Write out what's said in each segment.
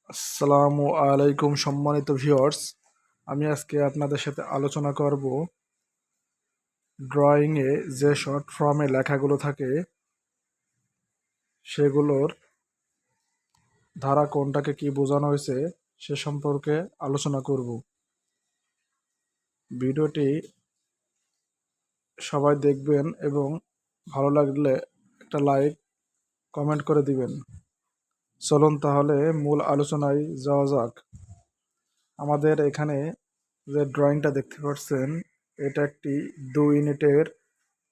আসসালামু আলাইকুম সম্মানিত ভিউয়ার্স। আমি আজকে আপনাদের সাথে আলোচনা করব ড্রয়িংয়ে যে শর্ট ফর্মে লেখাগুলো থাকে সেগুলোর ধারা কোনটাকে কি বোঝানো হয়েছে সে সম্পর্কে আলোচনা করব। ভিডিওটি সবাই দেখবেন এবং ভালো লাগলে একটা লাইক কমেন্ট করে দিবেন। চলুন তাহলে মূল আলোচনায় যাওয়া যাক। আমাদের এখানে যে ড্রয়িংটা দেখতে পাচ্ছেন এটা একটি 2 ইউনিটের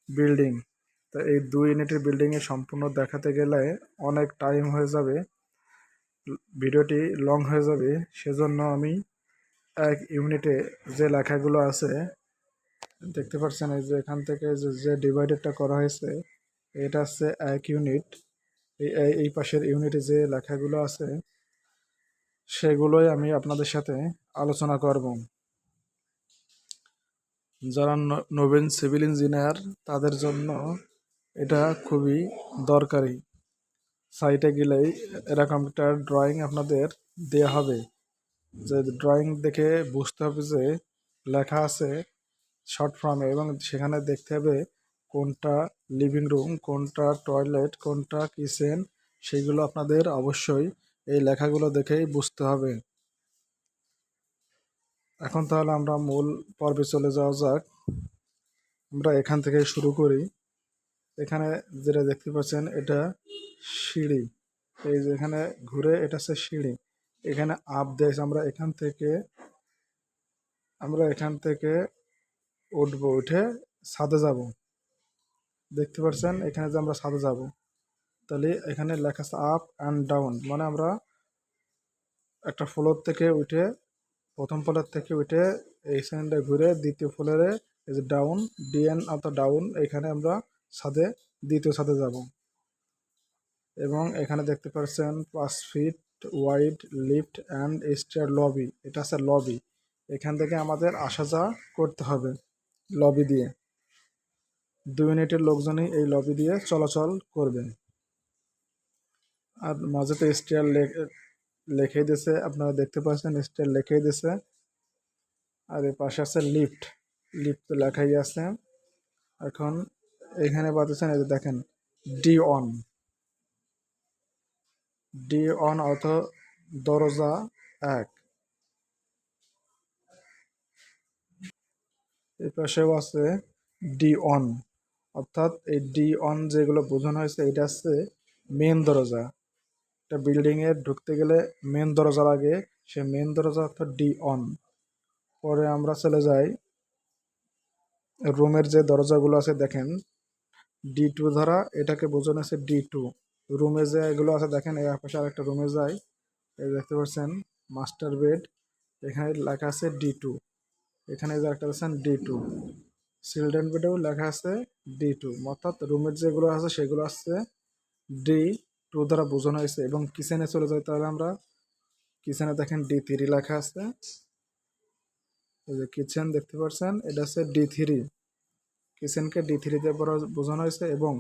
বিল্ডিং। তো এই 2 ইউনিটের বিল্ডিংয়ে সম্পূর্ণ দেখাতে গেলে অনেক টাইম হয়ে যাবে, ভিডিওটি লং হয়ে যাবে। সেজন্য আমি এক ইউনিটে যে লেখাগুলো আছে দেখতে পাচ্ছেন, এই যে এখান থেকে যে ডিভাইডেডটা করা হয়েছে এটা হচ্ছে এক ইউনিট। এই পাশের ইউনিটে যে লেখাগুলো আছে সেগুলোই আমি আপনাদের সাথে আলোচনা করব। যারা নবীন সিভিল ইঞ্জিনিয়ার তাদের জন্য এটা খুবই দরকারি। সাইটে গেলেই এরকম একটা ড্রয়িং আপনাদের দেয়া হবে, যে ড্রয়িং দেখে বুঝতে হবে যে লেখা আছে শর্ট ফর্মে, এবং সেখানে দেখতে হবে কোনটা লিভিং রুম, কোনটা টয়লেট, কোনটা কিচেন, সেগুলো আপনাদের অবশ্যই এই লেখাগুলো দেখেই বুঝতে হবে। এখন তাহলে আমরা মূল পর্বে চলে যাওয়া যাক। আমরা এখান থেকে শুরু করি। এখানে যেটা দেখতে পাচ্ছেন এটা সিঁড়ি। এই যে এখানে ঘুরে এটা হচ্ছে সিঁড়ি। এখানে আপ দেশ আমরা এখান থেকে উঠবো, উঠে ছাদে যাব। দেখতে পাচ্ছেন এখানে যে আমরা ছাদে যাব, তাহলে এখানে লেখা আছে আপ অ্যান্ড ডাউন, মানে আমরা একটা ফ্লোর থেকে উঠে, প্রথম ফ্লোর থেকে উঠে এই সাইডে ঘুরে দ্বিতীয় ফ্লোরে এই যে ডাউন, ডিএন অর্থাৎ ডাউন, এখানে আমরা ছাদে দ্বিতীয় ছাদে যাব। এবং এখানে দেখতে পাচ্ছেন 5 fit wide lift and stair lobby, এটা আছে লবি। এখান থেকে আমাদের আসা যাওয়া করতে হবে লবি দিয়ে। 2 ইউনিটের লোকজনই এই লবি দিয়ে চলাচল করবে। আর মাঝেতে স্টেয়ার লেখে দিয়েছে, আপনারা দেখতে পাচ্ছেন স্টেয়ার লেখে দিয়েছে। আর এর পাশে আছে লিফট, লিফট তো লেখাই আছে। এখন এখানে পাচ্ছেন এই যে দেখেন D1, D1 অর্থ দরজা 1। এই পাশেও আছে D1, অর্থাৎ এই D1 যেগুলো বোঝানো হয়েছে এটা হচ্ছে মেন দরজা। একটা বিল্ডিংয়ে ঢুকতে গেলে মেন দরজা লাগে, সে মেন দরজা অর্থাৎ D1। পরে আমরা চলে যাই রুমের যে দরজাগুলো আছে, দেখেন D2 দ্বারা এটাকে বোঝানো আছে D2। রুমে যে এগুলো আছে দেখেন, এই পাশে আরেকটা রুমে যাই, এই দেখতে পাচ্ছেন মাস্টার বেড, এখানে লেখা আছে D2। এখানে যে একটা দেখছেন D2। চিলড্রেন বেডেও লেখা আছে D2, অর্থাৎ রুমের যেগুলো আছে সেগুলো আছে D2 দ্বারা বোঝানো হয়েছে। এবং কিচেনে চলে যাই, তাহলে আমরা কিচেনে দেখেন D3 লেখা আছে। এই যে কিচেন দেখতে পাচ্ছেন এটা হচ্ছে D3, কিচেনকে D3 দিয়ে বোঝানো হয়েছে। এবং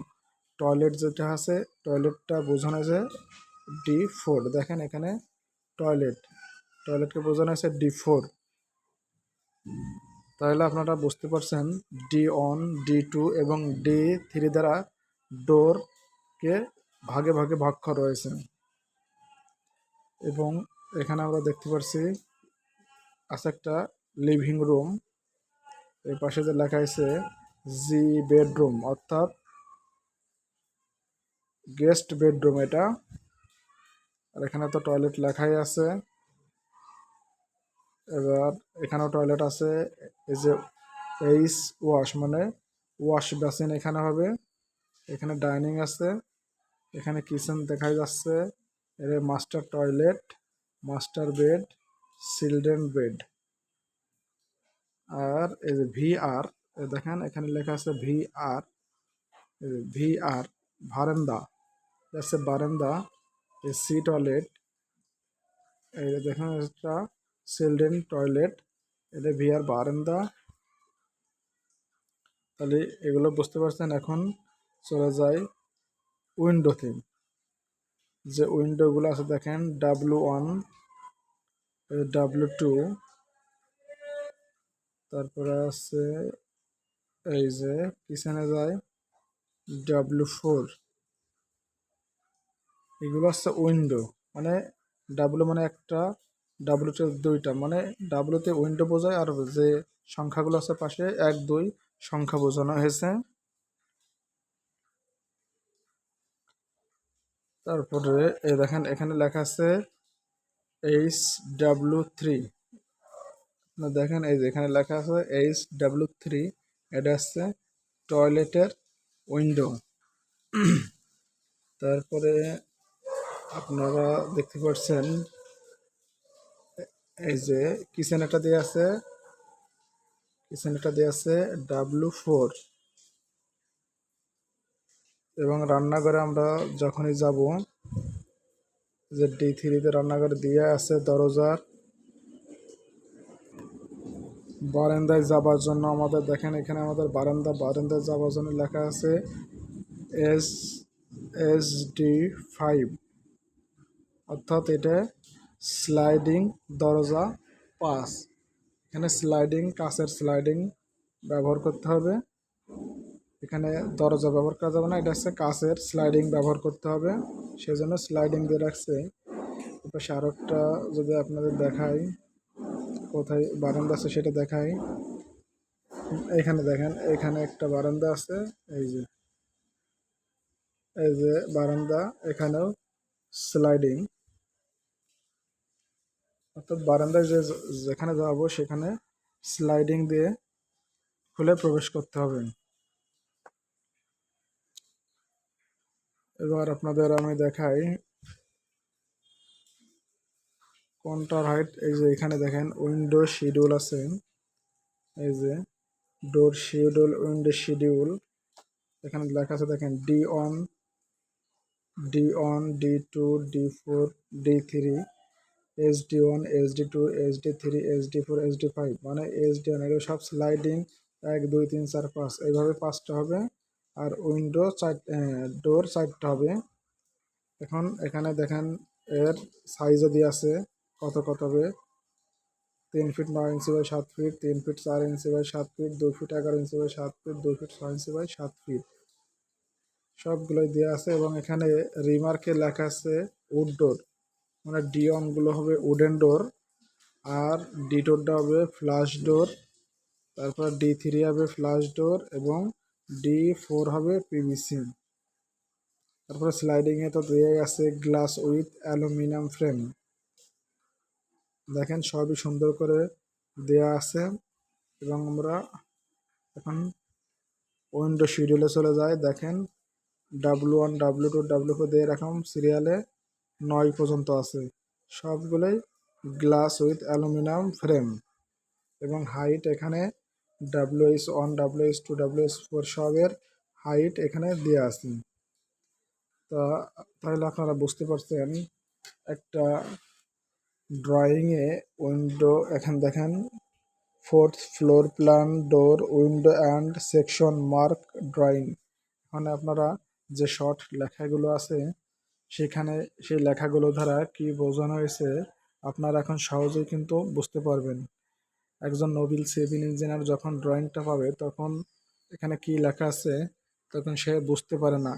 টয়লেট যেটা আছে, টয়লেটটা বোঝানো হয়েছে D4। দেখেন এখানে টয়লেটকে বোঝানো হয়েছে D4। তাহলে আপনারা বুঝতে পারছেন D1, D2 এবং D3 দ্বারা ডোরকে ভাগে ভাগে ভাগ করা রয়েছে। এবং এখানে আমরা দেখতে পাচ্ছি আছে একটা লিভিং রুম। এর পাশে যে লেখা আছে জি বেডরুম, অর্থাৎ গেস্ট বেডরুম এটা। আর এখানে তো টয়লেট লেখাই আছে। এবার এখানেও টয়লেট আছে। এই যে এইচ ওয়াশ, মানে ওয়াশ বেসিন এখানে হবে। এখানে ডাইনিং আছে, এখানে কিচেন দেখা যাচ্ছে। এর master toilet, master bed, children bed. আর এই যে VR, দেখেন এখানে লেখা আছে VR, VR বারান্দা, আছে বারান্দা। এই সি টয়লেট, এই যে দেখেন একটা চিলড্রেন টয়লেট, এটা VR বারান্দা। তাহলে এগুলো বুঝতে পারছেন। এখন চলে যায় উইন্ডোতে। যে উইন্ডোগুলো আছে দেখেন W1, W2, তারপরে আছে এই যে পিছনে যায় W4। এগুলো হচ্ছে উইন্ডো, মানে ডাব্লু মানে একটা, ডাব্লুতে দুইটা, মানে ডাব্লুতে উইন্ডো বোঝায়, আর যে সংখ্যাগুলো আছে পাশে 1 2 সংখ্যা বোঝানো হয়েছে। তারপরে এই দেখেন এখানে লেখা আছে HW3। দেখেন এই যে এখানে লেখা আছে HW3, এটা হচ্ছে টয়লেটের উইন্ডো। তারপরে আপনারা দেখতে পাচ্ছেন এই যে কিচেন দিয়ে আছে W4। এবং রান্নাঘরে আমরা যখনই যাব, যে D3-তে রান্নাঘরে দিয়ে আছে দরজার বারান্দায় যাবার জন্য আমাদের দেখেন এখানে আমাদের বারান্দায় যাবার জন্য লেখা আছে SD5, অর্থাৎ এটা স্লাইডিং দরজা 5। এখানে কাঁচের স্লাইডিং ব্যবহার করতে হবে। এখানে দরজা ব্যবহার করা যাবে না, এটা হচ্ছে কাঁচের স্লাইডিং ব্যবহার করতে হবে, সেজন্য স্লাইডিং দিয়ে রাখছে। এবার আরেকটা যদি আপনাদের দেখাই, কোথায় বারান্দা আছে সেটা দেখাই। এখানে দেখেন এখানে একটা বারান্দা আছে, এই যে বারান্দা, এখানেও স্লাইডিং, অর্থাৎ বারান্দায় যেখানে যাবো সেখানে স্লাইডিং দিয়ে খুলে প্রবেশ করতে হবে। এবার আপনাদের আমি দেখাই কোনটার হাইট। এই যে এখানে দেখেন উইন্ডো শিডিউল আছে, এই যে ডোর শিডিউল, উইন্ডো শিডিউল, এখানে লেখা আছে দেখেন D1, D2, D4, D3, SD1, SD2, SD3, SD4, SD5, মানে SD1 এগুলো সব স্লাইডিং 1 2 3 4 5 এইভাবে 5টা হবে। আর উইন্ডো ডোর 4টা হবে। এখন এখানে দেখেন এর সাইজও দিয়ে আছে, কত হবে। 3 feet 9 inch by 7 feet, 3 feet 4 inch by 7 feet, 2 feet 11 inch by 7 feet, 2 feet 6 inch by 7 feet, সবগুলোই দেওয়া আছে। এবং এখানে রিমার্কে লেখা আছে উড ডোর, মানে D1 গুলো হবে উডেন ডোর, আর D2টা হবে ফ্লাশ ডোর, তারপর D3 হবে ফ্লাশ ডোর, এবং D4 হবে PVC। তারপরে স্লাইডিংয়ে তো দেওয়াই আছে গ্লাস উইথ অ্যালুমিনিয়াম ফ্রেম। দেখেন সবই সুন্দর করে দেয়া আছে। এবং আমরা এখন উইন্ডো শিডিউলে চলে যাই। দেখেন W1, W2, W4 দিয়ে এরকম সিরিয়ালে 9 পর্যন্ত আছে, সবগুলোই গ্লাস উইথ অ্যালুমিনিয়াম ফ্রেম। এবং হাইট এখানে WH1, WH2, WH4 সবের হাইট এখানে দেওয়া আছে। তাহলে আপনারা বুঝতে পারছেন একটা ড্রয়িংয়ে উইন্ডো, এখানে দেখেন 4th floor plan, door, window and section mark drawing. এখানে আপনারা যে শর্ট লেখাগুলো আছে সেখানে সেই লেখাগুলো দ্বারা কি বোঝানো হয়েছে আপনারা এখন সহজেই কিন্তু বুঝতে পারবেন। একজন নবীল সিভিল ইঞ্জিনিয়ার যখন ড্রয়িংটা পাবে তখন এখানে কি লেখা আছে তখন সে বুঝতে পারে না,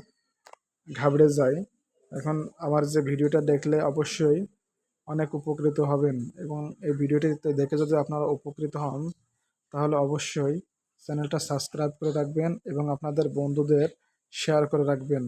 ঘাবড়ে যায়। এখন আমার যে ভিডিওটা দেখলে অবশ্যই অনেক উপকৃত হবেন, এবং এই ভিডিওটিতে দেখে যদি আপনারা উপকৃত হন তাহলে অবশ্যই চ্যানেলটা সাবস্ক্রাইব করে রাখবেন এবং আপনাদের বন্ধুদের শেয়ার করে রাখবেন।